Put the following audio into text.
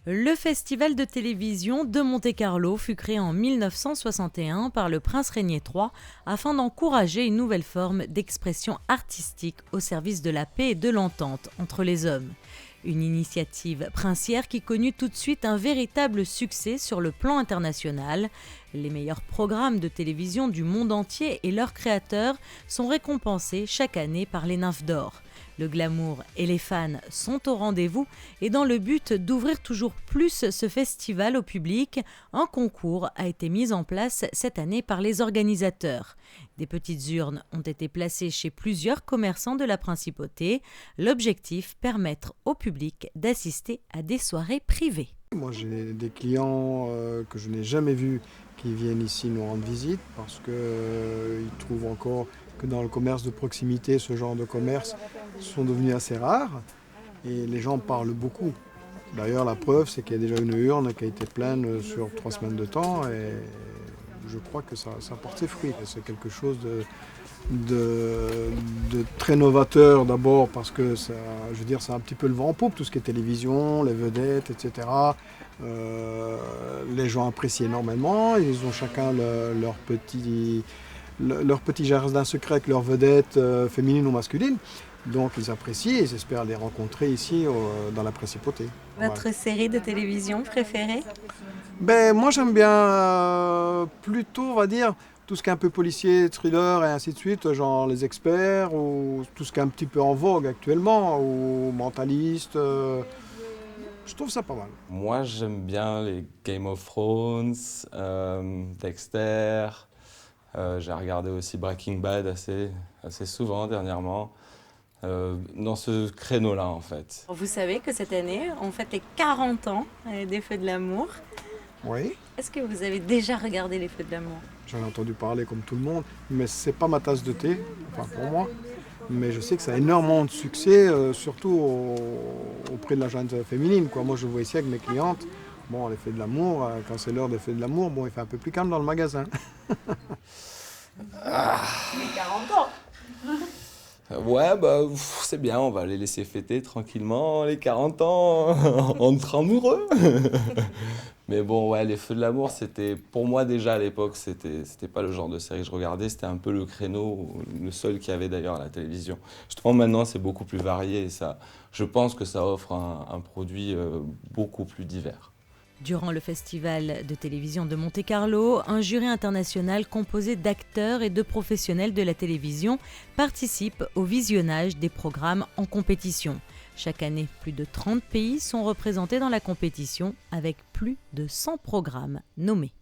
Le Festival de télévision de Monte-Carlo fut créé en 1961 par le prince Régnier III afin d'encourager une nouvelle forme d'expression artistique au service de la paix et de l'entente entre les hommes. Une initiative princière qui connut tout de suite un véritable succès sur le plan international. Les meilleurs programmes de télévision du monde entier et leurs créateurs sont récompensés chaque année par les nymphes d'or. Le glamour et les fans sont au rendez-vous et dans le but d'ouvrir toujours plus ce festival au public, un concours a été mis en place cette année par les organisateurs. Des petites urnes ont été placées chez plusieurs commerçants de la principauté. L'objectif, permettre au public d'assister à des soirées privées. Moi j'ai des clients que je n'ai jamais vus qui viennent ici nous rendre visite parce qu'ils trouvent encore que dans le commerce de proximité, ce genre de commerce sont devenus assez rares et les gens parlent beaucoup. D'ailleurs la preuve c'est qu'il y a déjà une urne qui a été pleine sur 3 semaines de temps et je crois que ça porte ses fruits. C'est quelque chose de très novateur d'abord parce que ça, je veux dire, c'est un petit peu le vent en poupe, tout ce qui est télévision, les vedettes, etc. Les gens apprécient énormément, ils ont chacun leur petit jardin secret avec leurs vedettes féminines ou masculines. Donc ils apprécient et j'espère les rencontrer ici dans la principauté. Votre série de télévision préférée ? Moi j'aime bien plutôt, on va dire, tout ce qui est un peu policier, thriller et ainsi de suite, genre Les Experts ou tout ce qui est un petit peu en vogue actuellement, ou Mentaliste. Je trouve ça pas mal. Moi j'aime bien les Game of Thrones, Dexter. J'ai regardé aussi Breaking Bad assez souvent dernièrement. Dans ce créneau-là en fait. Vous savez que cette année, on fête les 40 ans des Feux de l'amour. Oui. Est-ce que vous avez déjà regardé les Feux de l'amour ? J'en ai entendu parler comme tout le monde, mais c'est pas ma tasse de thé, enfin pour moi. Mais je sais que ça a énormément de succès, surtout auprès de la gente féminine, quoi. Moi je le vois ici avec mes clientes. Bon, les Feux de l'amour, quand c'est l'heure des Feux de l'amour, bon, il fait un peu plus calme dans le magasin. Les 40 ans. Ouais, c'est bien, on va les laisser fêter tranquillement les 40 ans entre amoureux. Mais bon, ouais, les Feux de l'amour, c'était, pour moi déjà à l'époque, c'était pas le genre de série que je regardais, c'était un peu le créneau, le seul qu'il y avait d'ailleurs à la télévision. Je trouve maintenant c'est beaucoup plus varié et ça, je pense que ça offre un produit beaucoup plus divers. Durant le festival de télévision de Monte-Carlo, un jury international composé d'acteurs et de professionnels de la télévision participe au visionnage des programmes en compétition. Chaque année, plus de 30 pays sont représentés dans la compétition avec plus de 100 programmes nommés.